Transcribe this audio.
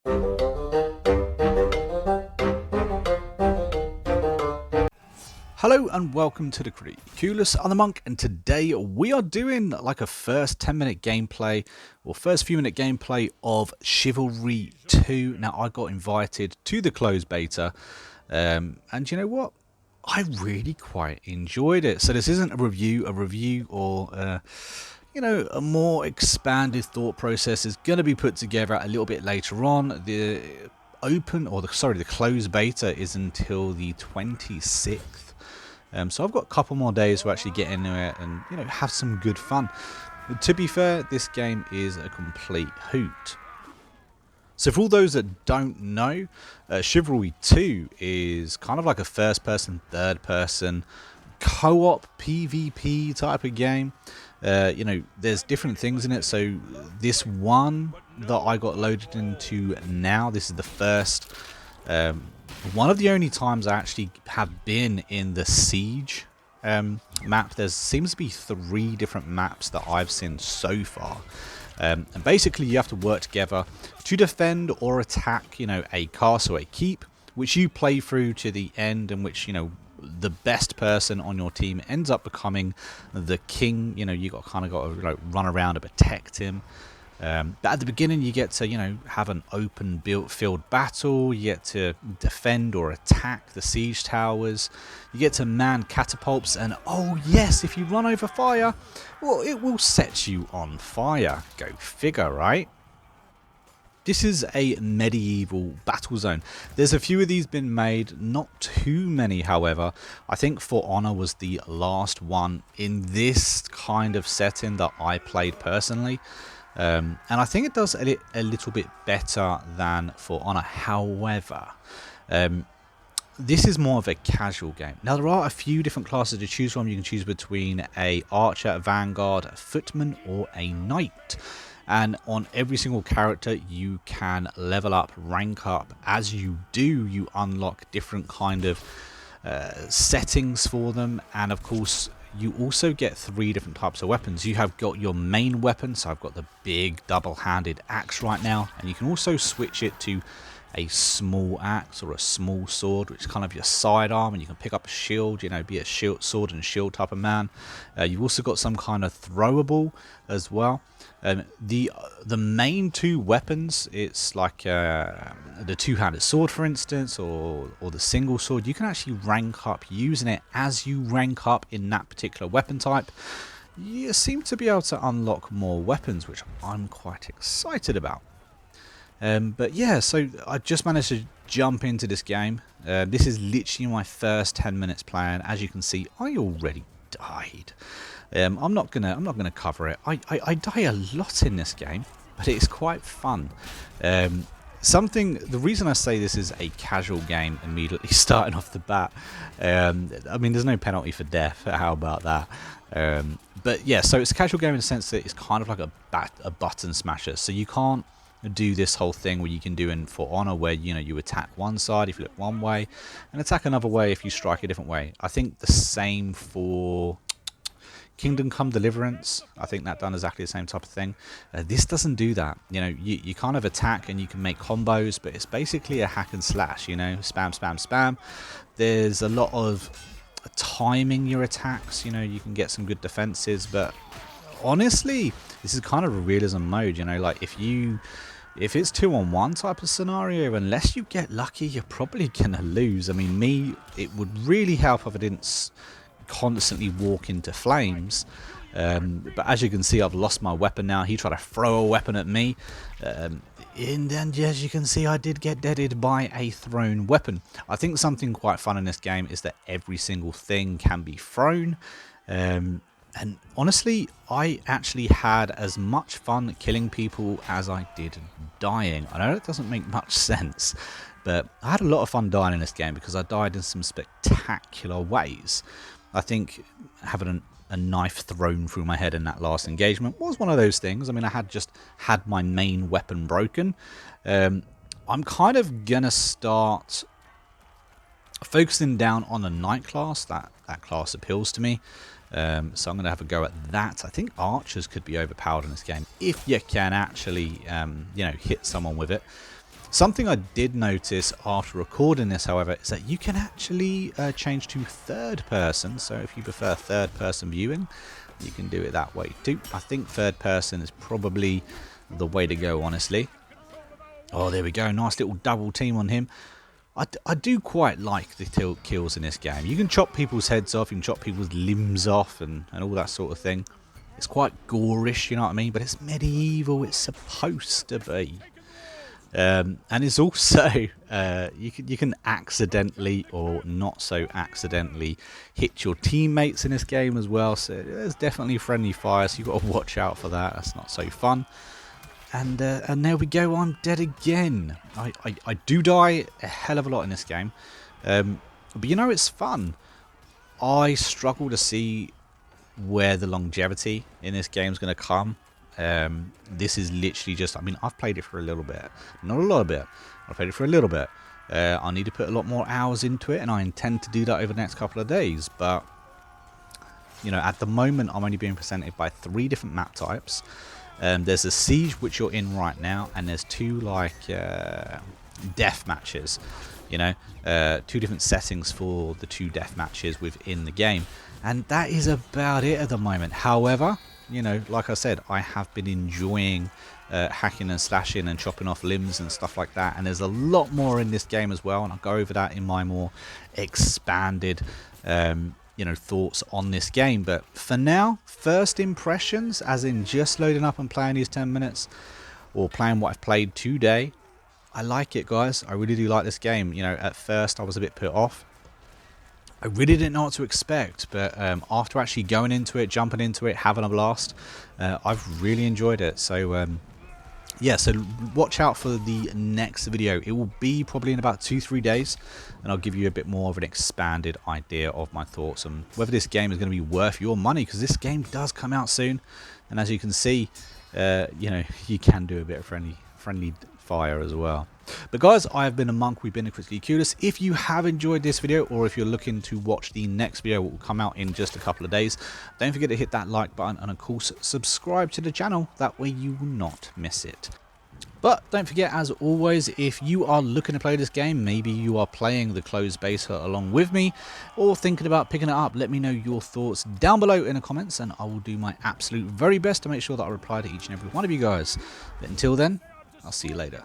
Hello and welcome to the Critically Clueless. I'm the Monk, and today we are doing like a first 10-minute gameplay or first few minute gameplay of Chivalry 2. Now I got invited to the closed beta and you know what? I really quite enjoyed it. So this isn't a review or you know, a more expanded thought process is going to be put together a little bit later on. The closed beta is until the 26th. So I've got a couple more days to actually get into it and, you know, have some good fun. To be fair, this game is a complete hoot. So for all those that don't know, Chivalry 2 is kind of like a first-person, third-person co-op PvP type of game. You know, there's different things in it. So this one that I got loaded into now, this is the first, one of the only times I actually have been in the Siege map. There seems to be 3 different maps that I've seen so far. And basically you have to work together to defend or attack, you know, a castle, a keep, which you play through to the end, and which, you know, the best person on your team ends up becoming the king. You know, you got to like, run around and protect him. But at the beginning you get to, you know, have an open field battle. You get to defend or attack the siege towers. You get to man catapults, and oh yes, if you run over fire, well, it will set you on fire. Go figure, right? This is a medieval battle zone. There's a few of these been made, not too many however. I think For Honor was the last one in this kind of setting that I played personally. And I think it does a little bit better than For Honor. However, this is more of a casual game. Now there are a few different classes to choose from. You can choose between a archer, a vanguard, a footman, or a knight. And on every single character you can level up, rank up. As you do, you unlock different kind of settings for them, and of course you also get 3 different types of weapons. You have got your main weapon, so I've got the big double-handed axe right now, and you can also switch it to a small axe or a small sword, which is kind of your sidearm, and you can pick up a shield, you know, be a sword and shield type of man. You've also got some kind of throwable as well. The main 2 weapons, it's like the two-handed sword, for instance, or the single sword. You can actually rank up using it. As you rank up in that particular weapon type, you seem to be able to unlock more weapons, which I'm quite excited about. But yeah, so I just managed to jump into this game. This is literally my first 10 minutes playing. As you can see, I already died. I'm not gonna cover it. I die a lot in this game, but it's quite fun. The reason I say this is a casual game immediately starting off the bat, I mean, there's no penalty for death. How about that? But yeah, so it's a casual game in the sense that it's kind of like a button smasher. So you can't do this whole thing where you can do in For Honor, where, you know, you attack one side if you look one way and attack another way if you strike a different way. I think the same for Kingdom Come Deliverance. I think that done exactly the same type of thing. This doesn't do that. You know, you kind of attack and you can make combos, but it's basically a hack and slash, you know, spam, spam, spam. There's a lot of timing your attacks. You know, you can get some good defenses, but honestly, this is kind of a realism mode. You know, like if it's 2-on-1 type of scenario, unless you get lucky, you're probably gonna lose. I mean, it would really help if I didn't constantly walk into flames. But as you can see, I've lost my weapon now. He tried to throw a weapon at me, and as you can see, I did get deaded by a thrown weapon. I think something quite fun in this game is that every single thing can be thrown. And honestly, I actually had as much fun killing people as I did dying. I know it doesn't make much sense, but I had a lot of fun dying in this game because I died in some spectacular ways. I think having a knife thrown through my head in that last engagement was one of those things. I mean, I had just had my main weapon broken. I'm kind of going to start focusing down on the knight class. That class appeals to me. So I'm going to have a go at that. I think archers could be overpowered in this game if you can actually, you know, hit someone with it. Something I did notice after recording this, however, is that you can actually change to third person. So if you prefer third person viewing, you can do it that way too. I think third person is probably the way to go, honestly. Oh, there we go. Nice little double team on him. I do quite like the tilt kills in this game. You can chop people's heads off, you can chop people's limbs off and all that sort of thing. It's quite gorish, you know what I mean? But it's medieval, it's supposed to be. And it's also, you can accidentally or not so accidentally hit your teammates in this game as well. So there's definitely friendly fire, so you've got to watch out for that. That's not so fun. And there we go, I'm dead again. I do die a hell of a lot in this game. But you know, it's fun. I struggle to see where the longevity in this game is going to come. This is literally just, I mean, I've played it for a little bit. Not a lot of it. I've played it for a little bit. I need to put a lot more hours into it, and I intend to do that over the next couple of days. But, you know, at the moment, I'm only being presented by 3 different map types. There's a siege, which you're in right now, and there's 2 like death matches. You know, 2 different settings for the 2 death matches within the game, and that is about it at the moment. However, you know, like I said, I have been enjoying hacking and slashing and chopping off limbs and stuff like that, and there's a lot more in this game as well, and I'll go over that in my more expanded you know, thoughts on this game. But for now, first impressions, as in just loading up and playing these 10 minutes or playing what I've played today, I like it, guys. I really do like this game. You know, at first I was a bit put off. I really didn't know what to expect, but after actually going into it, jumping into it, having a blast, I've really enjoyed it. So yeah, so watch out for the next video. It will be probably in about 2-3 days, and I'll give you a bit more of an expanded idea of my thoughts on whether this game is going to be worth your money, because this game does come out soon, and as you can see, you know, you can do a bit of friendly fire as well. But guys, I have been a monk. We've been a Critically Clueless. If you have enjoyed this video, or if you're looking to watch the next video, it will come out in just a couple of days, don't forget to hit that like button, and of course subscribe to the channel. That way you will not miss it. But don't forget, as always, if you are looking to play this game, maybe you are playing the closed beta along with me, or thinking about picking it up, let me know your thoughts down below in the comments, and I will do my absolute very best to make sure that I reply to each and every one of you guys. But until then, I'll see you later.